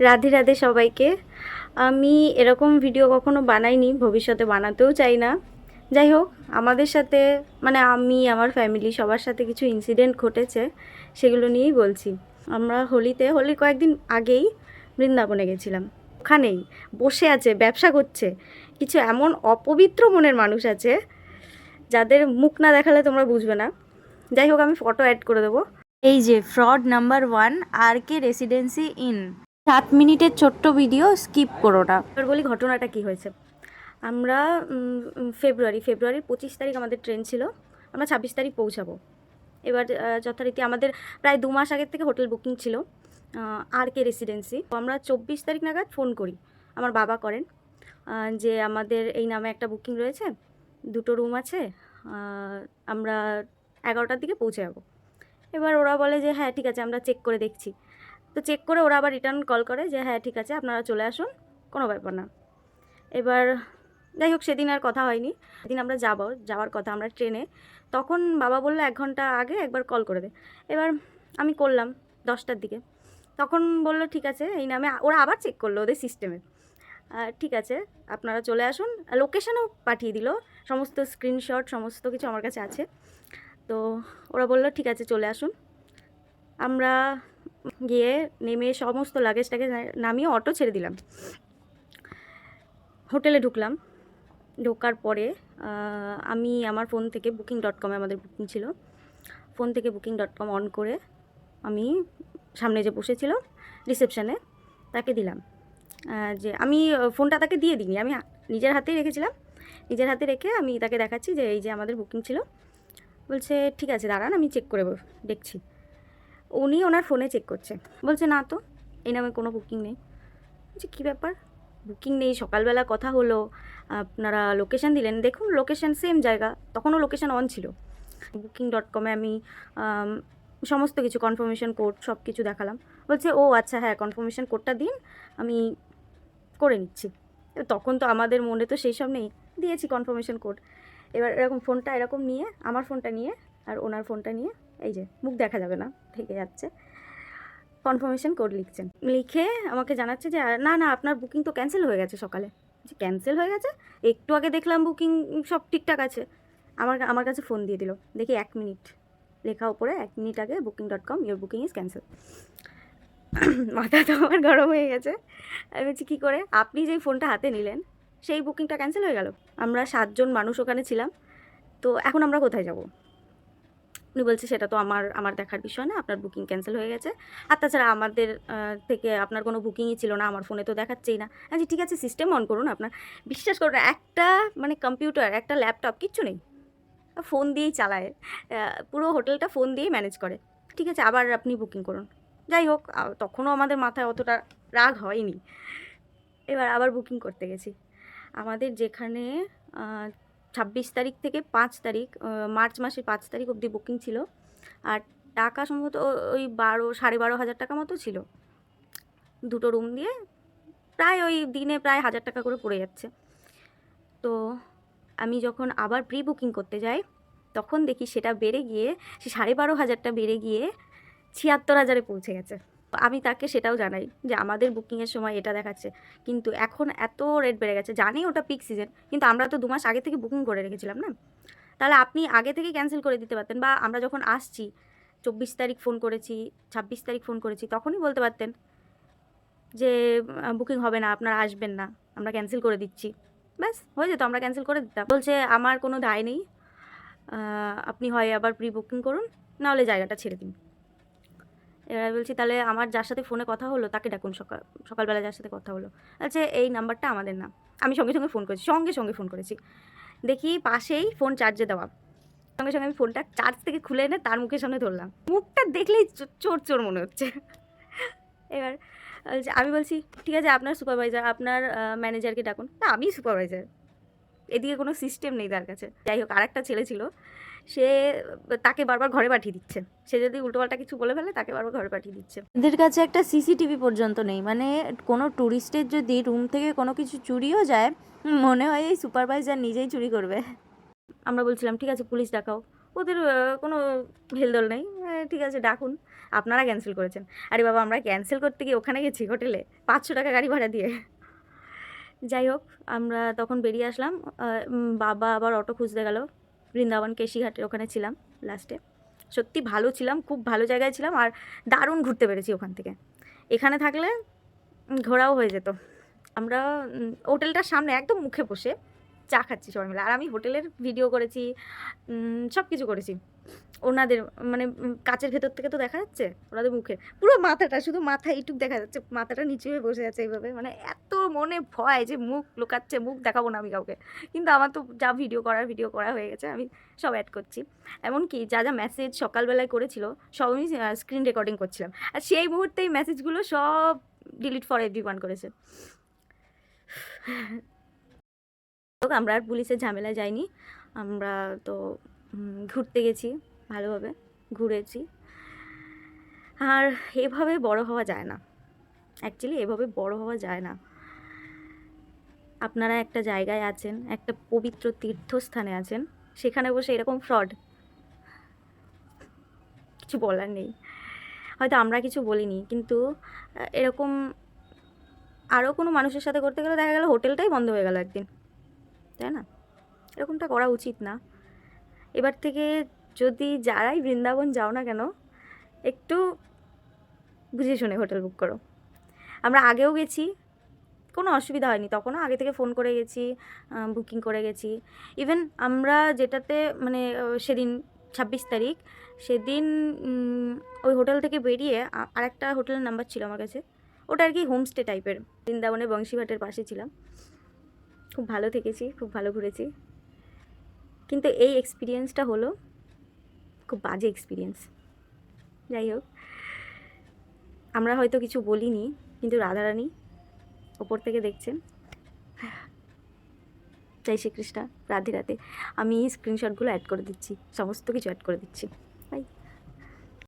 রাধে রাধে সবাইকে। আমি এরকম ভিডিও কখনো বানাইনি, ভবিষ্যতে বানাতেও চাই না। যাই হোক, আমাদের সাথে মানে আমি আমার ফ্যামিলি সবার সাথে কিছু ইনসিডেন্ট ঘটেছে, সেগুলো নিয়েই বলছি। আমরা হোলির কয়েকদিন আগেই বৃন্দাবনে গেছিলাম। ওখানেই বসে আছে, ব্যবসা করছে কিছু এমন অপবিত্র মনের মানুষ আছে যাদের মুখ না দেখালে তোমরা বুঝবে না। যাই হোক, আমি ফটো অ্যাড করে দেবো। এই যে Froude number 1, RK residency in. 7 মিনিটের ছোট্ট ভিডিও, স্কিপ করো না। এবার বলি ঘটনাটা কি হয়েছে। আমরা ফেব্রুয়ারির 25 তারিখ আমাদের ট্রেন ছিল। আমরা 26 তারিখ পৌঁছাবো। এবার যথারীতি আমাদের প্রায় 2 মাস আগের থেকে হোটেল বুকিং ছিল RK রেসিডেন্সি। আমরা 24 তারিখ নাগাদ ফোন করি, আমার বাবা করেন, যে আমাদের এই নামে একটা বুকিং রয়েছে, 2টো রুম আছে, আমরা 11টার দিকে পৌঁছে যাবো। এবার ওরা বলে যে হ্যাঁ ঠিক আছে, আমরা চেক করে দেখছি। তো চেক করে ওরা আবার রিটার্ন কল করে যে হ্যাঁ ঠিক আছে, আপনারা চলে আসুন, কোনো ব্যাপার না। এবার যাই হোক, সেদিন আর কথা হয়নি। সেদিন আমরা যাওয়ার কথা আমরা ট্রেনে। তখন বাবা বললো 1 ঘন্টা আগে একবার কল করে দে। এবার আমি করলাম 10টার দিকে। তখন বললো ঠিক আছে, এই নামে ওরা আবার চেক করলো ওদের সিস্টেমে। ঠিক আছে, আপনারা চলে আসুন। লোকেশানও পাঠিয়ে দিল, সমস্ত স্ক্রিনশট সমস্ত কিছু আমার কাছে আছে। তো ওরা বললো ঠিক আছে চলে আসুন। আমরা গিয়ে নেমে সমস্ত লাগেজটাকে নামিয়ে অটো ছেড়ে দিলাম। হোটেলে ঢুকলাম। ঢোকার পরে আমি আমার ফোন থেকে booking.com-এ আমাদের বুকিং ছিল, ফোন থেকে booking.com অন করে আমি সামনে যে বসেছিল রিসেপশানে তাকে দিলাম, যে আমি ফোনটা তাকে দিয়ে দিইনি, আমি নিজের হাতেই রেখেছিলাম। নিজের হাতে রেখে আমি তাকে দেখাচ্ছি যে এই যে আমাদের বুকিং ছিল। বলছে ঠিক আছে দাঁড়ান, আমি চেক করে দেখছি। উনি ওনার ফোনে চেক করছে, বলছে না তো, এই নামে কোনো বুকিং নেই। বলছি কী ব্যাপার, বুকিং নেই, সকালবেলা কথা হলো, আপনারা লোকেশান দিলেন, দেখুন লোকেশান সেম জায়গা, তখনও লোকেশান অন ছিল। booking.com-এ আমি সমস্ত কিছু কনফার্মেশন কোড সব কিছু দেখালাম। বলছে ও আচ্ছা হ্যাঁ, কনফার্মেশন কোডটা দিন, আমি করে নিচ্ছি। তখন তো আমাদের মনে তো সেই সব নেই, দিয়েছি কনফার্মেশন কোড। এবার এরকম ফোনটা এরকম নিয়ে, আমার ফোনটা নিয়ে আর ওনার ফোনটা নিয়ে, এই যে মুখ দেখা যাবে না, থেকে যাচ্ছে, কনফার্মেশন কোড লিখছেন। লিখে আমাকে জানাচ্ছে যে না না, আপনার বুকিং তো ক্যান্সেল হয়ে গেছে সকালে। যে ক্যান্সেল হয়ে গেছে, একটু আগে দেখলাম বুকিং সব ঠিকঠাক আছে। আমার কাছে ফোন দিয়ে দিল, দেখি 1 মিনিট লেখা ওপরে, 1 মিনিট আগে booking.com, your booking is cancel. মাথা তো আমার গরম হয়ে গেছে। আমি বলছি কী করে, আপনি যেই ফোনটা হাতে নিলেন সেই বুকিংটা ক্যান্সেল হয়ে গেল? আমরা 7 জন মানুষ ওখানে ছিলাম, তো এখন আমরা কোথায় যাব? উনি বলছে সেটা তো আমার দেখার বিষয় না, আপনার বুকিং ক্যান্সেল হয়ে গেছে, আর তাছাড়া আমাদের থেকে আপনার কোনো বুকিংই ছিল না, আমার ফোনে তো দেখাচ্ছেই না। আচ্ছা ঠিক আছে, সিস্টেম অন করুন আপনার। বিশ্বাস করুন, একটা মানে কম্পিউটার, একটা ল্যাপটপ, কিচ্ছু নেই, ফোন দিয়েই চালায়, পুরো হোটেলটা ফোন দিয়েই ম্যানেজ করে। ঠিক আছে, আবার আপনি বুকিং করুন। যাই হোক, তখনও আমাদের মাথায় অতটা রাগ হয়নি। এবার আবার বুকিং করতে গেছি। আমাদের যেখানে 26 তারিখ থেকে 5 তারিখ, মার্চ মাসের 5 তারিখ অবধি বুকিং ছিল, আর টাকা সম্ভবত ওই 12,500 টাকা মতো ছিল, 2টো রুম দিয়ে। প্রায় ওই দিনে প্রায় 1000 টাকা করে পড়ে যাচ্ছে। তো আমি যখন আবার প্রি বুকিং করতে যাই, তখন দেখি সেটা বেড়ে গিয়ে, সে 12,500টা বেড়ে গিয়ে 76,000-এ পৌঁছে গেছে। আমি তাকে সেটাও জানাই যে আমাদের বুকিংয়ের সময় এটা দেখাচ্ছে, কিন্তু এখন এত রেট বেড়ে গেছে। জানি ওটা পিক সিজন, কিন্তু আমরা তো 2 মাস আগে থেকে বুকিং করে রেখেছিলাম না, তাহলে আপনি আগে থেকে ক্যান্সেল করে দিতে পারতেন, বা আমরা যখন আসছি 24 তারিখ ফোন করেছি, 26 তারিখ ফোন করেছি, তখনই বলতে পারতেন যে বুকিং হবে না, আপনারা আসবেন না, আমরা ক্যান্সেল করে দিচ্ছি। ব্যাস হয়ে যেত, আমরা ক্যান্সেল করে দিতাম। বলছে আমার কোনো দায় নেই, আপনি হয় আবার প্রি বুকিং করুন, নাহলে জায়গাটা ছেড়ে দিন। এবার বলছি তাহলে আমার যার সাথে ফোনে কথা হলো তাকে ডাকুন, সকালবেলা যার সাথে কথা হলো। আচ্ছা এই নাম্বারটা আমাদের না। আমি সঙ্গে সঙ্গে ফোন করেছি, সঙ্গে ফোন করেছি, দেখি পাশেই ফোন চার্জে দেওয়া। সঙ্গে সঙ্গে আমি ফোনটা চার্জ থেকে খুলে এনে তার মুখের সামনে ধরলাম। মুখটা দেখলেই চোর চোর মনে হচ্ছে। এবার আমি বলছি ঠিক আছে, আপনার সুপারভাইজার, আপনার ম্যানেজারকে ডাকুন। না আমি সুপারভাইজার, এদিকে কোনো সিস্টেম নেই তার কাছে। যাই হোক, আরেকটা ছেলে ছিল, সে তাকে বারবার ঘরে পাঠিয়ে দিচ্ছে। সে যদি উল্টোপাল্টা কিছু বলে ফেলে, তাকে বারবার ঘরে পাঠিয়ে দিচ্ছে। এদের কাছে একটা সিসিটিভি পর্যন্ত নেই, মানে কোনো ট্যুরিস্টের যদি রুম থেকে কোনো কিছু চুরিও যায়, মনে হয় এই সুপারভাইজার নিজেই চুরি করবে। আমরা বলছিলাম ঠিক আছে পুলিশ ডাকাও, ওদের কোনো হেলদোল নেই। ঠিক আছে ডাকুন, আপনারা ক্যান্সেল করেছেন। আরে বাবা, আমরা ক্যান্সেল করতে গিয়ে ওখানে গেছি হোটেলে 500 টাকা গাড়ি ভাড়া দিয়ে। যাই হোক, আমরা তখন বেরিয়ে আসলাম। বাবা আবার অটো খুঁজতে গেল। বৃন্দাবন কেশিঘাটের ওখানে ছিলাম লাস্টে। সত্যি ভালো ছিলাম, খুব ভালো জায়গায় ছিলাম, আর দারুণ ঘুরতে পেরেছি ওখান থেকে। এখানে থাকলে ঘোরাও হয়ে যেত। আমরা হোটেলটার সামনে একদম মুখে বসে চা খাচ্ছি সবাই মিলে, আর আমি হোটেলের ভিডিও করেছি, সব কিছু করেছি। ওনাদের মানে কাচের ভেতর থেকে তো দেখা যাচ্ছে ওনাদের মুখে পুরো মাথাটা, শুধু মাথা এইটুক দেখা যাচ্ছে, মাথাটা নিচে হয়ে বসে আছে এইভাবে। মানে এত মনে ভয় যে মুখ লুকাচ্ছে, মুখ দেখাবো না আমি কাউকে। কিন্তু আমার তো যা ভিডিও করা হয়ে গেছে, আমি সব অ্যাড করছি। এমনকি যা যা মেসেজ সকালবেলায় করেছিল সব আমি স্ক্রিন রেকর্ডিং করছিলাম, আর সেই মুহূর্তেই মেসেজগুলো সব ডিলিট ফর এভরিওয়ান করেছে। আমরা আর পুলিশের ঝামেলায় যাইনি, আমরা তো ঘুরতে গেছি, ভালোভাবে ঘুরেছি। আর এভাবে বড় হওয়া যায় না, অ্যাকচুয়ালি এভাবে বড় হওয়া যায় না। আপনারা একটা জায়গায় আছেন, একটা পবিত্র তীর্থস্থানে আছেন, সেখানে বসে এরকম ফ্রড, কিছু বলার নেই। হয়তো আমরা কিছু বলিনি, কিন্তু এরকম আরও কোনো মানুষের সাথে করতে গেলে দেখা গেল হোটেলটাই বন্ধ হয়ে গেল একদিন, তাই না? এরকমটা করা উচিত না। এবার থেকে যদি যারাই বৃন্দাবন যাও না কেন, একটু বুঝে শুনে হোটেল বুক করো। আমরা আগেও গেছি, কোনো অসুবিধা হয়নি, তখনও আগে থেকে ফোন করে গেছি, বুকিং করে গেছি। ইভেন আমরা যেটাতে মানে সেদিন 26 তারিখ, সেদিন ওই হোটেল থেকে বেরিয়ে আরেকটা হোটেলের নাম্বার ছিল আমার কাছে, ওটা আর কি হোমস্টে টাইপের, বৃন্দাবনে বংশীঘাটের পাশে ছিলাম। খুব ভালো থেকেছি, খুব ভালো ঘুরেছি। কিন্তু এই এক্সপিরিয়েন্সটা হলো খুব বাজে এক্সপিরিয়েন্স। যাই হোক, আমরা হয়তো কিছু বলিনি, কিন্তু রাধারানী ওপর থেকে দেখছেন। জয় শ্রীকৃষ্ণ, রাধে রাধে। আমি স্ক্রিনশটগুলো অ্যাড করে দিচ্ছি, সমস্ত কিছু অ্যাড করে দিচ্ছি।